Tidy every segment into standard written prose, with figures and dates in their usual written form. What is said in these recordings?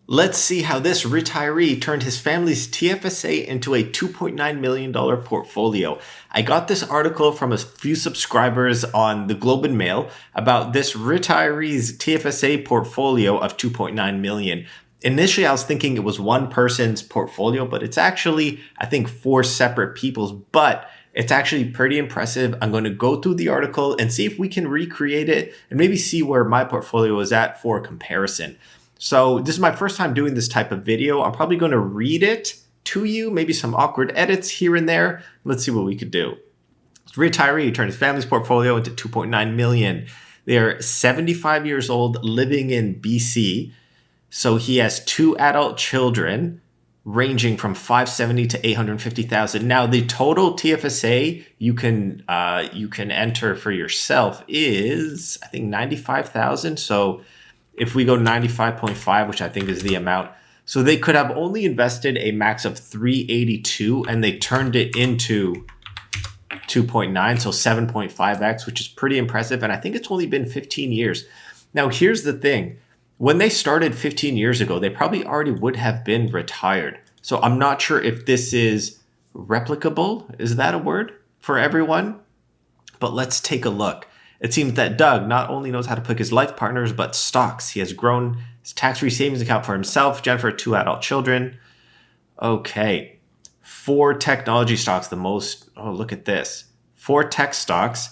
Let's see how this retiree turned his family's TFSA into a $2.9 million portfolio. I got this article from a few subscribers on the Globe and Mail about this retiree's TFSA portfolio of $2.9 million. Initially, I was thinking it was one person's portfolio, but it's actually, I think, 4 separate people's. But it's actually pretty impressive. I'm going to go through the article and see if we can recreate it and maybe see where my portfolio is at for comparison. So this is my first time doing this type of video. I'm probably going to read it to you, maybe some awkward edits here and there. Let's see what we could do. Retiree turned his family's portfolio into $2.9 million. They're 75 years old, living in BC. So he has 2 adult children ranging from 570 to 850,000. Now the total TFSA you can enter for yourself is, I think, 95,000. So if we go 95.5, which I think is the amount, so they could have only invested a max of 382 and they turned it into 2.9, so 7.5x, which is pretty impressive. And I think it's only been 15 years. Now, here's the thing. When they started 15 years ago, they probably already would have been retired. So I'm not sure if this is replicable. Is that a word for everyone? But let's take a look. It seems that Doug not only knows how to pick his life partners, but stocks. He has grown his tax-free savings account for himself, Jennifer, 2 adult children. Okay. 4 technology stocks, the most. Oh, look at this. 4 tech stocks.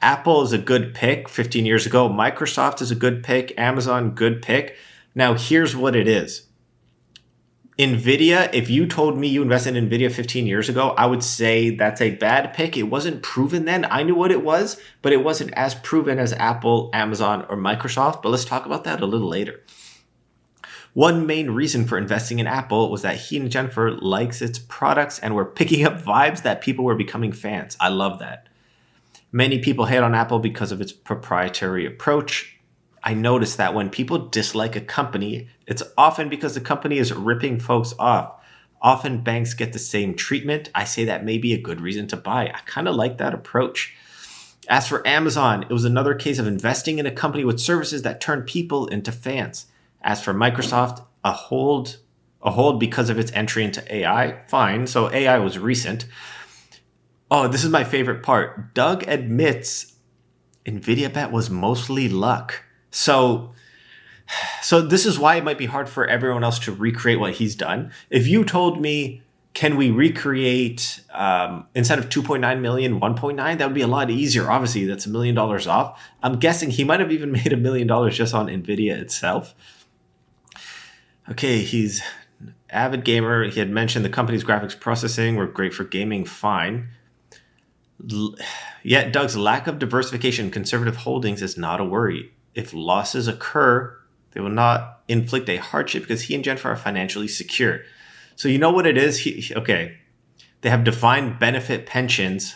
Apple is a good pick 15 years ago. Microsoft is a good pick. Amazon, good pick. Now, here's what it is. NVIDIA, if you told me you invested in NVIDIA 15 years ago, I would say that's a bad pick. It wasn't proven then. I knew what it was, but it wasn't as proven as Apple, Amazon, or Microsoft. But let's talk about that a little later. One main reason for investing in Apple was that he and Jennifer likes its products and were picking up vibes that people were becoming fans. I love that. Many people hate on Apple because of its proprietary approach. I noticed that when people dislike a company, it's often because the company is ripping folks off. Often banks get the same treatment. I say that may be a good reason to buy. I kind of like that approach. As for Amazon, it was another case of investing in a company with services that turn people into fans. As for Microsoft, a hold because of its entry into AI. Fine, so AI was recent. Oh, this is my favorite part. Doug admits NVIDIA bet was mostly luck. So this is why it might be hard for everyone else to recreate what he's done. If you told me, can we recreate instead of 2.9 million, 1.9, that would be a lot easier. Obviously, that's $1 million off. I'm guessing he might have even made $1 million just on NVIDIA itself. Okay, he's an avid gamer. He had mentioned the company's graphics processing were great for gaming. Fine. Yet Doug's lack of diversification in conservative holdings is not a worry. If losses occur, they will not inflict a hardship because he and Jennifer are financially secure. So you know what it is? They have defined benefit pensions,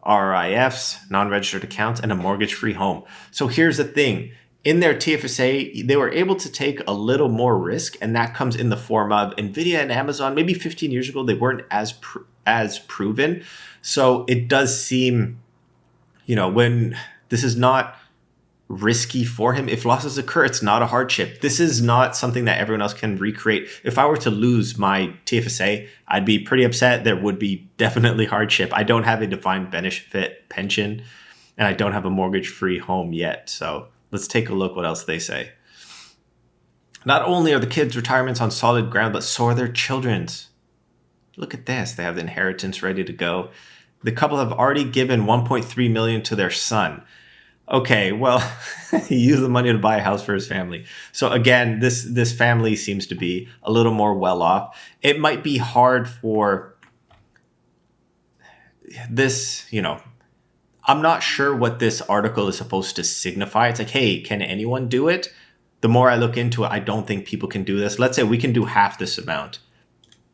RIFs, non-registered accounts, and a mortgage-free home. So here's the thing. In their TFSA, they were able to take a little more risk, and that comes in the form of NVIDIA and Amazon. Maybe 15 years ago, they weren't as proven. So it does seem, when this is not risky for him. If losses occur, it's not a hardship. This is not something that everyone else can recreate. If I were to lose my TFSA, I'd be pretty upset. There would be definitely hardship. I don't have a defined benefit pension, and I don't have a mortgage-free home yet. So let's take a look what else they say. Not only are the kids' retirements on solid ground, but so are their children's. Look at this. They have the inheritance ready to go. The couple have already given $1.3 million to their son. Okay, well, he used the money to buy a house for his family. So again, this family seems to be a little more well off. It might be hard for this, I'm not sure what this article is supposed to signify. It's like, hey, can anyone do it? The more I look into it, I don't think people can do this. Let's say we can do half this amount.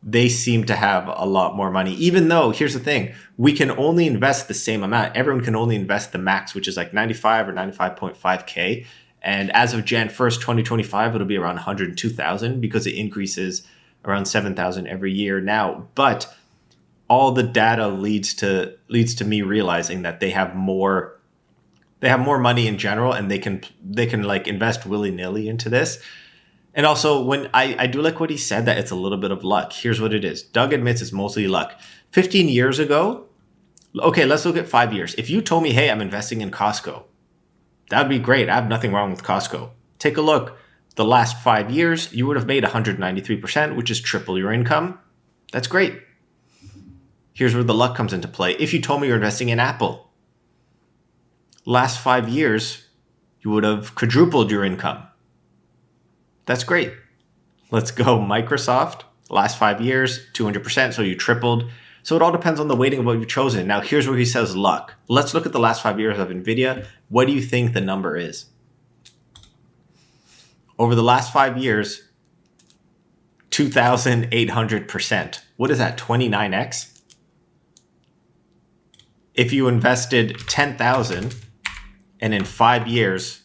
They seem to have a lot more money, even though, here's the thing, we can only invest the same amount. Everyone can only invest the max, which is like 95 or 95.5K. And as of Jan 1st, 2025, it'll be around 102,000 because it increases around 7,000 every year now. But all the data leads to me realizing that they have more money in general, and they can like invest willy-nilly into this. And also, when I do like what he said, that it's a little bit of luck. Here's what it is. Doug admits it's mostly luck. 15 years ago, okay, let's look at 5 years. If you told me, hey, I'm investing in Costco, that'd be great. I have nothing wrong with Costco. Take a look. The last 5 years, you would have made 193%, which is triple your income. That's great. Here's where the luck comes into play. If you told me you're investing in Apple, last 5 years, you would have quadrupled your income. That's great. Let's go Microsoft. Last 5 years, 200%, so you tripled. So it all depends on the weighting of what you've chosen. Now, here's where he says luck. Let's look at the last 5 years of NVIDIA. What do you think the number is? Over the last 5 years, 2,800%. What is that, 29x? If you invested 10,000 and in 5 years,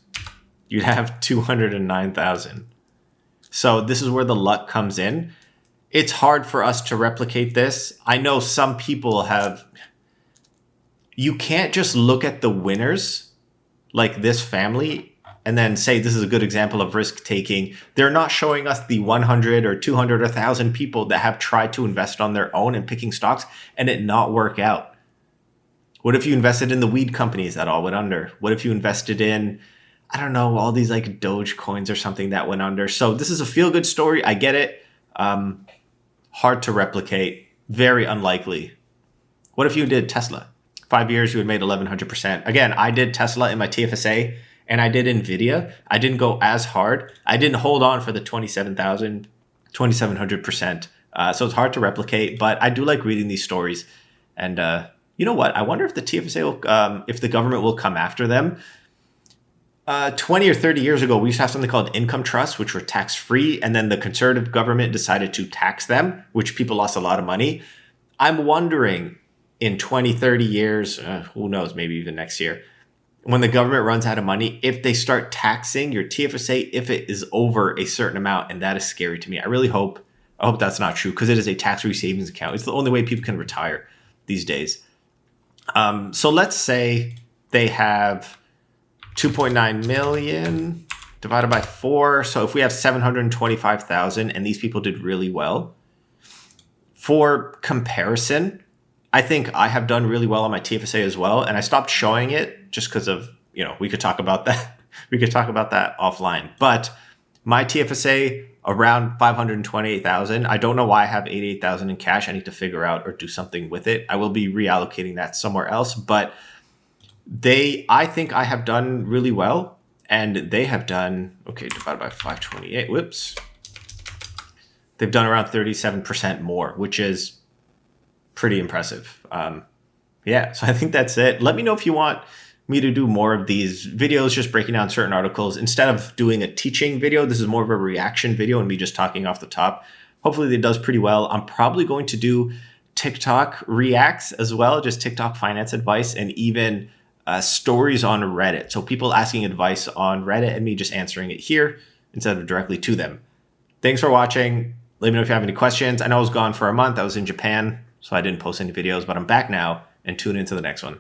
you'd have 209,000. So this is where the luck comes in. It's hard for us to replicate this. I know some people have. You can't just look at the winners like this family and then say this is a good example of risk taking. They're not showing us the 100 or 200 or 1,000 people that have tried to invest on their own and picking stocks and it not work out. What if you invested in the weed companies that all went under? What if you invested in, I don't know, all these like Doge coins or something that went under? So this is a feel-good story. I get it. Hard to replicate. Very unlikely. What if you did Tesla? 5 years, you had made 1,100%. Again, I did Tesla in my TFSA and I did NVIDIA. I didn't go as hard. I didn't hold on for the 2,700%. So it's hard to replicate, but I do like reading these stories. And you know what? I wonder if the TFSA will, if the government will come after them. 20 or 30 years ago, we used to have something called income trusts, which were tax-free. And then the conservative government decided to tax them, which people lost a lot of money. I'm wondering in 20, 30 years, who knows, maybe even next year, when the government runs out of money, if they start taxing your TFSA, if it is over a certain amount. And that is scary to me. I hope that's not true because it is a tax-free savings account. It's the only way people can retire these days. So let's say they have 2.9 million divided by 4. So if we have 725,000 and these people did really well, for comparison, I think I have done really well on my TFSA as well. And I stopped showing it just because of, we could talk about that. We could talk about that offline. But my TFSA around 528,000. I don't know why I have 88,000 in cash. I need to figure out or do something with it. I will be reallocating that somewhere else. But I think I have done really well. And they have done, divided by 528. Whoops. They've done around 37% more, which is pretty impressive. So I think that's it. Let me know if you want me to do more of these videos, just breaking down certain articles. Instead of doing a teaching video, this is more of a reaction video and me just talking off the top. Hopefully it does pretty well. I'm probably going to do TikTok reacts as well, just TikTok finance advice and even stories on Reddit. So people asking advice on Reddit and me just answering it here instead of directly to them. Thanks for watching. Let me know if you have any questions. I know I was gone for a month. I was in Japan, so I didn't post any videos, but I'm back now and tune into the next one.